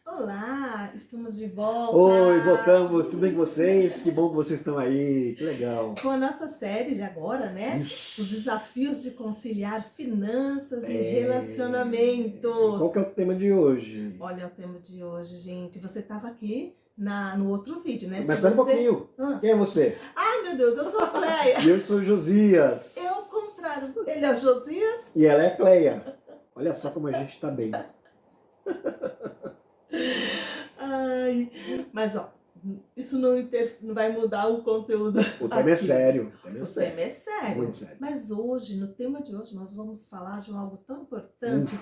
Olá, estamos de volta. Oi, voltamos, tudo bem com vocês? Que bom que vocês estão aí, que legal. Com a nossa série de agora, né? Os Ixi, desafios de conciliar finanças e Qual relacionamentos. que é o tema de hoje? Olha o tema de hoje, gente. Você estava aqui no outro vídeo, né? Mas Se espera um você... pouquinho, quem é você? Ai, meu Deus, eu sou a Cleia. E eu sou Josias. É o contrário. Ele é o Josias. E ela é a Cleia. Olha só como a gente tá bem. Ai, mas ó, isso não vai mudar o conteúdo. O tema é sério. O tema é O sério. tema é sério. Muito sério. Mas hoje, no tema de hoje, nós vamos falar de algo tão importante,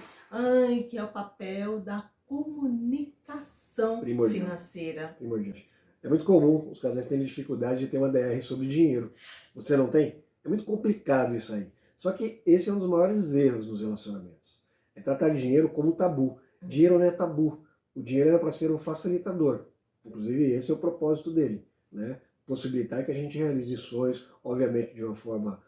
que é o papel da comunicação Primordial. financeira. Primordial. É muito comum os casais terem dificuldade de ter uma DR sobre dinheiro. Você não tem? É muito complicado isso aí. Só que esse é um dos maiores erros nos relacionamentos. É tratar dinheiro como um tabu. Dinheiro não é tabu. O dinheiro era para ser um facilitador. Inclusive, esse é o propósito dele, né? Possibilitar que a gente realize sonhos, obviamente de uma forma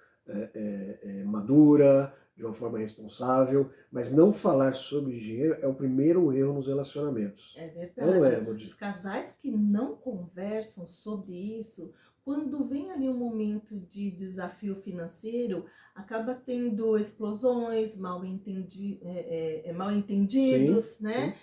madura, de uma forma responsável, mas não falar sobre dinheiro é o primeiro erro nos relacionamentos. É Não é, verdade. Moody? Os casais que não conversam sobre isso, quando vem ali um momento de desafio financeiro, acaba tendo explosões, mal entendidos, Sim, né? sim.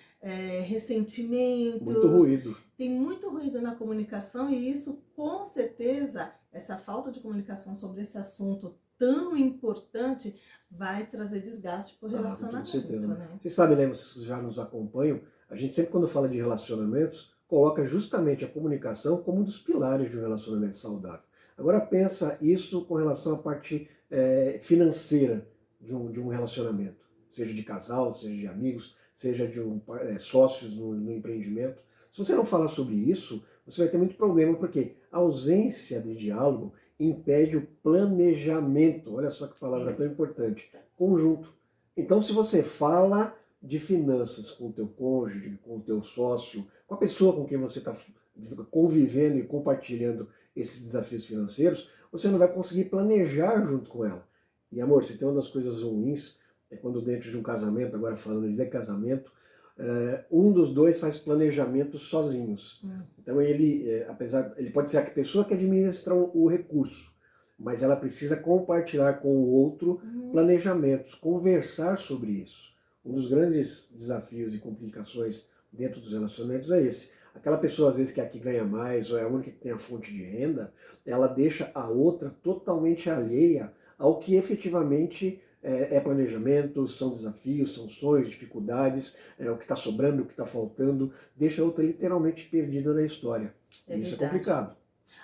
Ressentimentos. Muito ruído. Tem muito ruído na comunicação e isso, com certeza, essa falta de comunicação sobre esse assunto tão importante vai trazer desgaste para o relacionamento. Com certeza. Né? Vocês sabem, né, vocês que já nos acompanham, a gente sempre quando fala de relacionamentos, coloca justamente a comunicação como um dos pilares de um relacionamento saudável. Agora pensa isso com relação à parte financeira de um relacionamento, seja de casal, seja de amigos, seja de sócios no empreendimento. Se você não falar sobre isso, você vai ter muito problema, porque a ausência de diálogo impede o planejamento. Olha só que palavra tão importante. Conjunto. Então, se você fala de finanças com o teu cônjuge, com o teu sócio, com a pessoa com quem você está convivendo e compartilhando esses desafios financeiros, você não vai conseguir planejar junto com ela. E amor, se tem uma das coisas ruins, é quando dentro de um casamento, agora falando de casamento, um dos dois faz planejamento sozinhos. Então ele pode ser a pessoa que administra o recurso, mas ela precisa compartilhar com o outro planejamentos, conversar sobre isso. Um dos grandes desafios e complicações dentro dos relacionamentos é esse. Aquela pessoa, às vezes, que é a que ganha mais ou é a única que tem a fonte de renda, ela deixa a outra totalmente alheia ao que efetivamente é planejamento, são desafios, são sonhos, dificuldades, o que está sobrando, o que está faltando, deixa a outra literalmente perdida na história. Isso é complicado.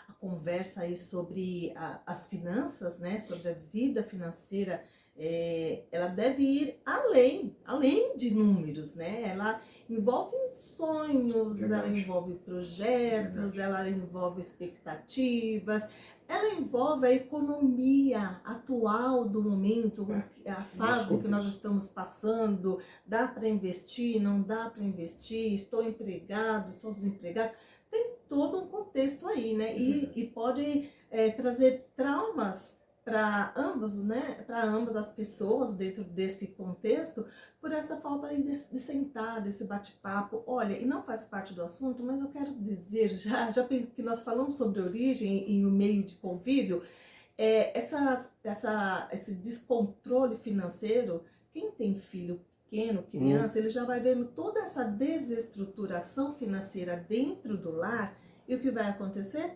A conversa aí sobre as finanças, né, sobre a vida financeira, ela deve ir além de números, né? Ela envolve sonhos, ela envolve projetos, ela envolve expectativas, ela envolve a economia atual do momento, a fase que nós estamos passando. Dá para investir, não dá para investir, estou empregado, estou desempregado. Tem todo um contexto aí, né? E pode trazer traumas para ambos, né? Para ambas as pessoas dentro desse contexto, por essa falta aí de sentar, desse bate-papo. Olha, e não faz parte do assunto, mas eu quero dizer, já que nós falamos sobre origem e o meio de convívio, esse descontrole financeiro, quem tem filho pequeno, criança, ele já vai vendo toda essa desestruturação financeira dentro do lar, e o que vai acontecer?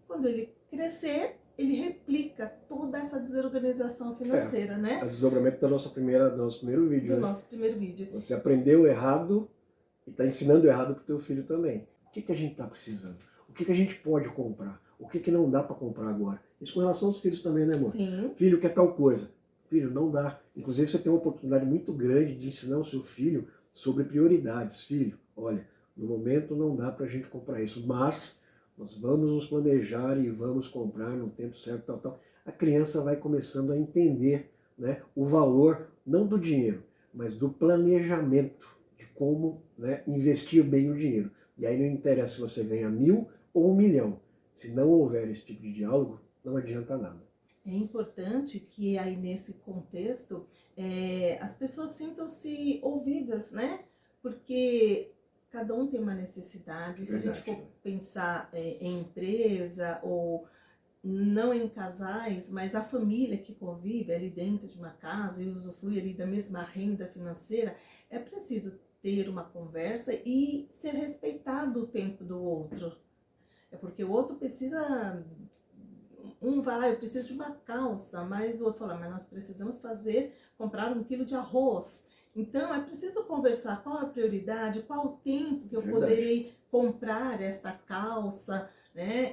Quando ele crescer, ele replica toda essa desorganização financeira, né? É o desdobramento do nosso primeiro vídeo, do nosso primeiro vídeo. Você aprendeu errado e está ensinando errado para o teu filho também. O que a gente está precisando? O que a gente pode comprar? O que não dá para comprar agora? Isso com relação aos filhos também, né, amor? Sim. Filho quer tal coisa. Filho, não dá. Inclusive, você tem uma oportunidade muito grande de ensinar o seu filho sobre prioridades. Filho, olha, no momento não dá para a gente comprar isso, mas nós vamos nos planejar e vamos comprar no tempo certo, tal, tal. A criança vai começando a entender, né, o valor, não do dinheiro, mas do planejamento, de como, né, investir bem o dinheiro. E aí não interessa se você ganha 1.000 ou 1 milhão. Se não houver esse tipo de diálogo, não adianta nada. É importante que aí nesse contexto as pessoas sintam-se ouvidas, né? Porque cada um tem uma necessidade. Se a gente Verdade. for pensar em empresa ou não em casais, mas a família que convive ali dentro de uma casa e usufrui ali da mesma renda financeira, é preciso ter uma conversa e ser respeitado o tempo do outro. É porque o outro precisa, um vai, eu preciso de uma calça, mas o outro fala, mas nós precisamos comprar 1 quilo de arroz. Então é preciso conversar qual a prioridade, qual o tempo que eu Verdade. poderei comprar esta calça, né?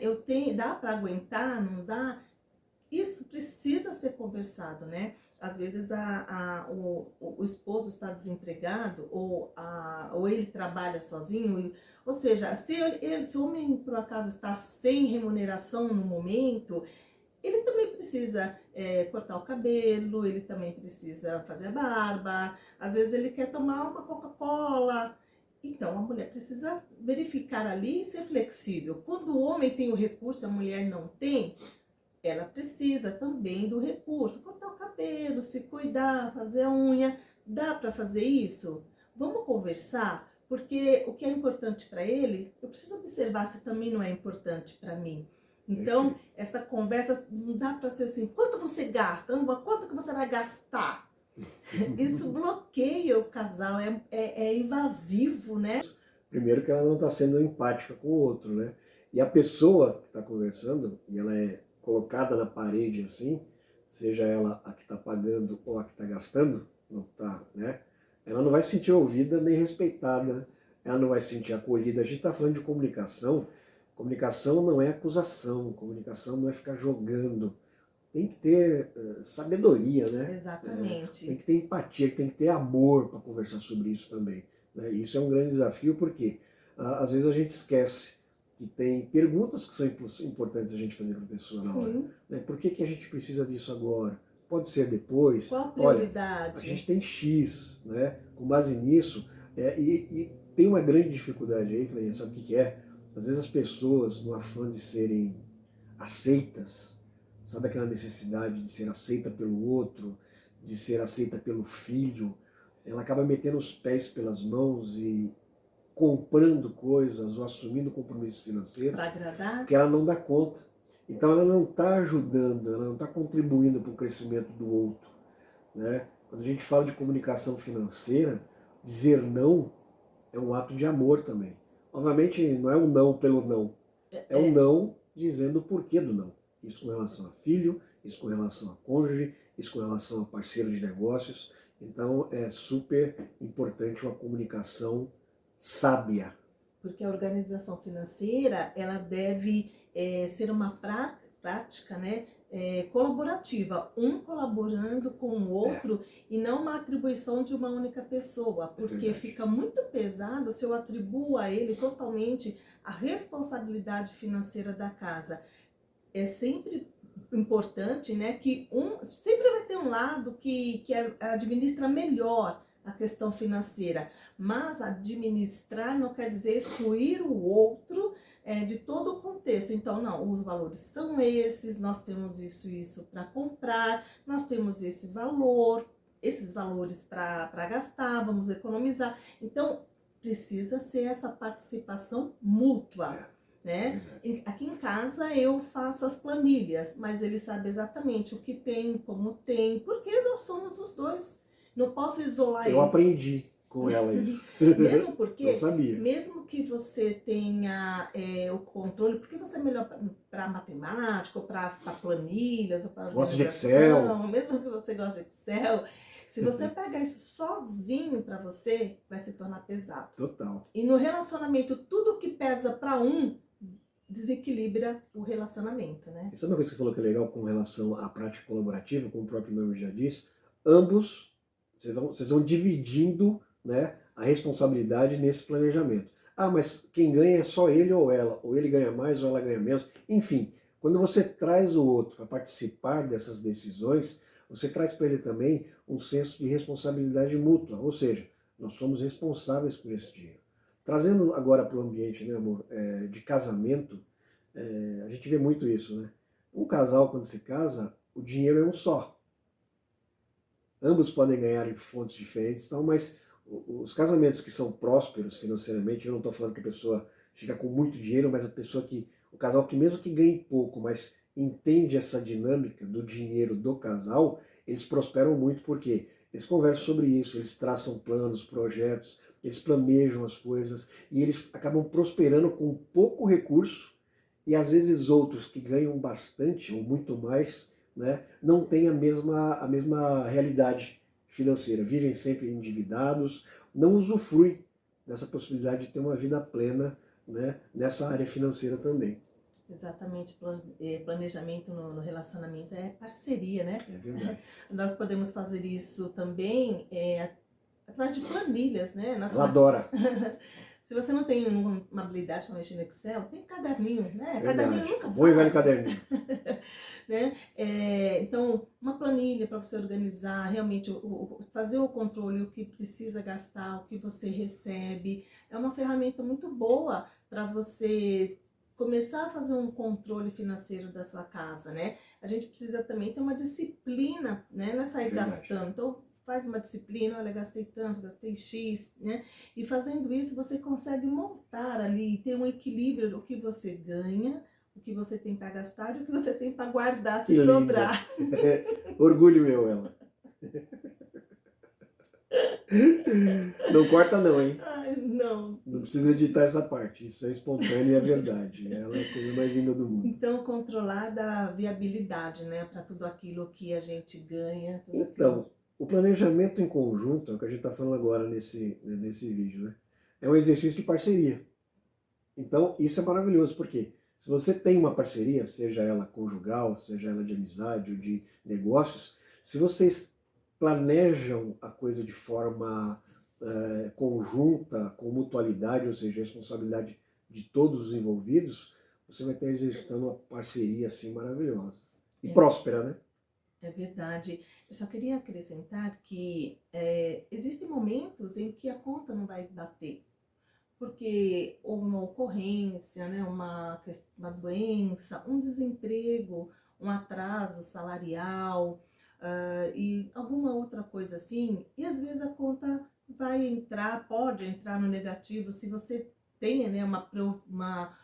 Dá para aguentar, não dá? Isso precisa ser conversado, né? Às vezes o esposo está desempregado ou ele trabalha sozinho, ou seja, se o homem por acaso está sem remuneração no momento, ele também precisa cortar o cabelo, ele também precisa fazer a barba, às vezes ele quer tomar uma Coca-Cola. Então, a mulher precisa verificar ali e ser flexível. Quando o homem tem o recurso, a mulher não tem, ela precisa também do recurso, cortar o cabelo, se cuidar, fazer a unha. Dá para fazer isso? Vamos conversar? Porque o que é importante para ele, eu preciso observar se também não é importante para mim. Então, essa conversa não dá para ser assim, quanto você gasta? Quanto que você vai gastar? Isso bloqueia o casal, é invasivo, né? Primeiro que ela não está sendo empática com o outro, né? E a pessoa que está conversando, e ela é colocada na parede assim, seja ela a que está pagando ou a que está gastando, não tá, né? Ela não vai se sentir ouvida nem respeitada, ela não vai se sentir acolhida. A gente está falando de comunicação. Comunicação não é acusação, comunicação não é ficar jogando. Tem que ter sabedoria, né? Exatamente. Tem que ter empatia, tem que ter amor para conversar sobre isso também. Né? Isso é um grande desafio porque às vezes a gente esquece que tem perguntas que são importantes a gente fazer para a pessoa na hora. Né? Por que a gente precisa disso agora? Pode ser depois. Qual a Olha, prioridade? a gente tem X, né? Com base nisso, e tem uma grande dificuldade aí, Cleia, sabe o que é? Às vezes as pessoas, no afã de serem aceitas, sabe aquela necessidade de ser aceita pelo outro, de ser aceita pelo filho, ela acaba metendo os pés pelas mãos e comprando coisas ou assumindo compromissos financeiros para agradar, que ela não dá conta. Então ela não está ajudando, ela não está contribuindo para o crescimento do outro. Né? Quando a gente fala de comunicação financeira, dizer não é um ato de amor também. Obviamente não é um não pelo não, é um não dizendo o porquê do não. Isso com relação a filho, isso com relação a cônjuge, isso com relação a parceiro de negócios. Então é super importante uma comunicação sábia. Porque a organização financeira, ela deve ser uma prática, né, colaborativa, um colaborando com o outro e não uma atribuição de uma única pessoa, porque fica muito pesado se eu atribuo a ele totalmente a responsabilidade financeira da casa. É sempre importante, né, que sempre vai ter um lado que administra melhor a questão financeira, mas administrar não quer dizer excluir o outro de todo o contexto. Então, não, os valores são esses, nós temos isso para comprar, nós temos esses valores para gastar, vamos economizar. Então, precisa ser essa participação mútua. Né? Aqui em casa eu faço as planilhas, mas ele sabe exatamente o que tem, como tem, porque nós somos os dois. Não posso isolar ele. Eu aprendi com ela isso. Mesmo porque, eu sabia. Mesmo que você tenha o controle, porque você é melhor para matemática, ou para planilhas, ou para gosta de Excel. Mesmo que você goste de Excel, se você pegar isso sozinho para você, vai se tornar pesado. Total. E no relacionamento, tudo que pesa para um desequilibra o relacionamento, né? E sabe uma coisa que você falou que é legal com relação à prática colaborativa, como o próprio nome já diz? Ambos, vocês vão dividindo, né, a responsabilidade nesse planejamento. Ah, mas quem ganha é só ele ou ela, ou ele ganha mais ou ela ganha menos. Enfim, quando você traz o outro para participar dessas decisões, você traz para ele também um senso de responsabilidade mútua, ou seja, nós somos responsáveis por esse dinheiro. Trazendo agora para o ambiente, né, amor, de casamento, a gente vê muito isso, né? Um casal, quando se casa, o dinheiro é um só. Ambos podem ganhar em fontes diferentes, mas os casamentos que são prósperos financeiramente, eu não estou falando que a pessoa fica com muito dinheiro, mas o casal que mesmo que ganhe pouco, mas entende essa dinâmica do dinheiro do casal, eles prosperam muito porque eles conversam sobre isso, eles traçam planos, projetos, eles planejam as coisas e eles acabam prosperando com pouco recurso e às vezes outros que ganham bastante ou muito mais, né, não têm a mesma realidade financeira, vivem sempre endividados, não usufruem dessa possibilidade de ter uma vida plena, né, nessa área financeira também. Exatamente, planejamento no relacionamento é parceria, né? É verdade. Nós podemos fazer isso também através de planilhas, né? Ela adora. Se você não tem uma habilidade para mexer no Excel, tem caderninho, né? Verdade. Caderninho nunca Bom e velho falha. caderninho. Né? Então, uma planilha para você organizar, realmente fazer o controle, o que precisa gastar, o que você recebe, é uma ferramenta muito boa para você começar a fazer um controle financeiro da sua casa, né? A gente precisa também ter uma disciplina, né? Não é sair Verdade. gastando. Então, faz uma disciplina, olha, gastei tanto, gastei X, né? E fazendo isso, você consegue montar ali, ter um equilíbrio do que você ganha, o que você tem para gastar e o que você tem para guardar se Que sobrar. Orgulho meu, ela. Não corta não, hein? Ai, não. Não precisa editar essa parte. Isso é espontâneo e é verdade. Ela é a coisa mais linda do mundo. Então, controlar da viabilidade, né? Para tudo aquilo que a gente ganha. Então, o planejamento em conjunto, é o que a gente está falando agora nesse vídeo, né? É um exercício de parceria. Então, isso é maravilhoso, porque se você tem uma parceria, seja ela conjugal, seja ela de amizade ou de negócios, se vocês planejam a coisa de forma conjunta, com mutualidade, ou seja, responsabilidade de todos os envolvidos, você vai estar exercitando uma parceria assim maravilhosa. E próspera, né? É verdade. Eu só queria acrescentar que existem momentos em que a conta não vai bater. Porque houve uma ocorrência, né, uma doença, um desemprego, um atraso salarial e alguma outra coisa assim. E às vezes a conta vai entrar, pode entrar no negativo se você tem, né, uma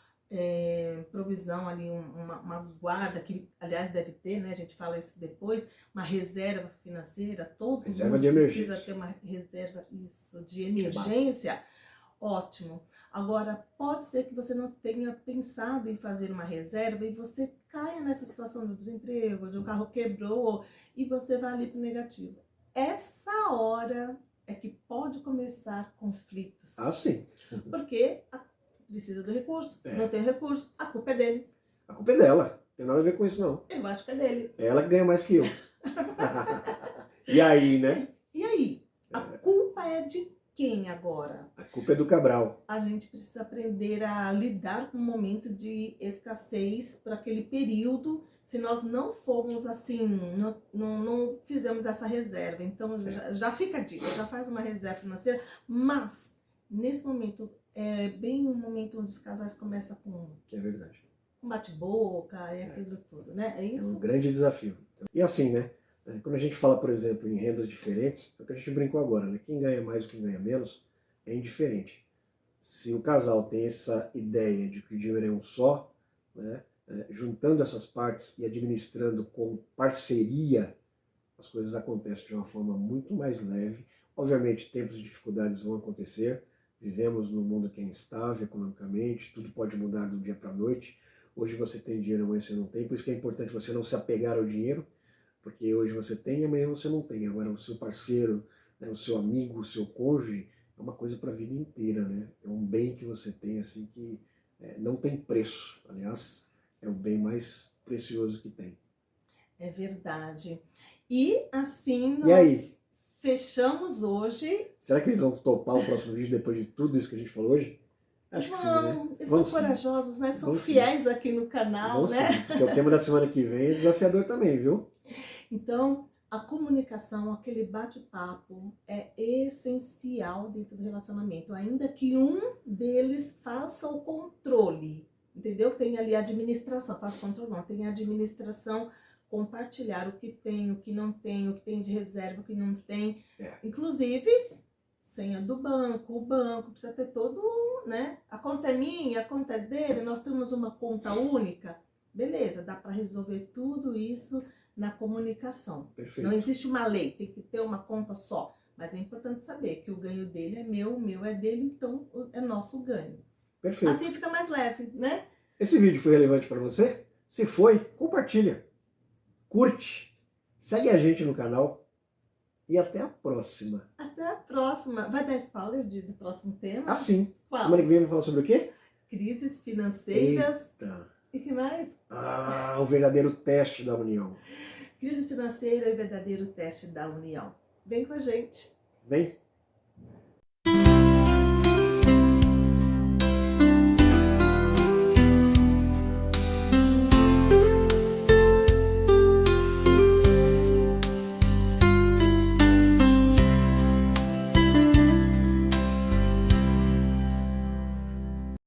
provisão ali, uma guarda, que aliás deve ter, né, a gente fala isso depois, uma reserva financeira, todo Reserva mundo de precisa emergência. ter uma reserva isso, de emergência. Ótimo. Agora, pode ser que você não tenha pensado em fazer uma reserva e você caia nessa situação do desemprego, de um carro quebrou e você vai ali para o negativo. Essa hora é que pode começar conflitos. Ah, sim. Porque precisa do recurso, não tem recurso, a culpa é dele. A culpa é dela, não tem nada a ver com isso não. Eu acho que é dele. É ela que ganha mais que eu. E aí, né? E aí? A culpa é de quem agora? A culpa é do Cabral. A gente precisa aprender a lidar com um momento de escassez para aquele período, se nós não formos assim, não fizemos essa reserva. Então já fica a dica, já faz uma reserva financeira, mas nesse momento é bem um momento onde os casais começam com É verdade. um bate-boca e aquilo tudo, né? É isso? É um grande desafio. E assim, né? Quando a gente fala, por exemplo, em rendas diferentes, é o que a gente brincou agora, né? Quem ganha mais ou quem ganha menos é indiferente. Se o casal tem essa ideia de que o dinheiro é um só, né? Juntando essas partes e administrando com parceria, as coisas acontecem de uma forma muito mais leve. Obviamente, tempos de dificuldades vão acontecer. Vivemos num mundo que é instável economicamente, tudo pode mudar do dia para a noite. Hoje você tem dinheiro, amanhã você não tem. Por isso que é importante você não se apegar ao dinheiro, porque hoje você tem e amanhã você não tem. Agora, o seu parceiro, né, o seu amigo, o seu cônjuge, é uma coisa para a vida inteira, né? É um bem que você tem, assim, que não tem preço. Aliás, é o bem mais precioso que tem. É verdade. E assim E aí? nós fechamos hoje. Será que eles vão topar o próximo vídeo depois de tudo isso que a gente falou hoje? Acho que sim, né? Eles Vamos são corajosos, né? São Vamos fiéis aqui no canal, Vamos né? sim, porque o tema da semana que vem é desafiador também, viu? Então, a comunicação, aquele bate-papo é essencial dentro do relacionamento, ainda que um deles faça o controle, entendeu? Tem ali a administração, faça o controle não, tem a administração, compartilhar o que tem, o que não tem, o que tem de reserva, o que não tem. Inclusive, senha do banco, o banco precisa ter todo, né? A conta é minha, a conta é dele, nós temos uma conta única. Beleza, dá para resolver tudo isso na comunicação. Perfeito. Não existe uma lei, tem que ter uma conta só. Mas é importante saber que o ganho dele é meu, o meu é dele, então é nosso ganho. Perfeito. Assim fica mais leve, né? Esse vídeo foi relevante para você? Se foi, compartilha, curte, segue a gente no canal e até a próxima. Até a próxima. Vai dar spoiler do próximo tema? Assim, Qual? semana que vem vamos falar sobre o quê? Crises financeiras. Eita. E que mais? O verdadeiro teste da união. Crise financeira e verdadeiro teste da união. Vem com a gente. Vem.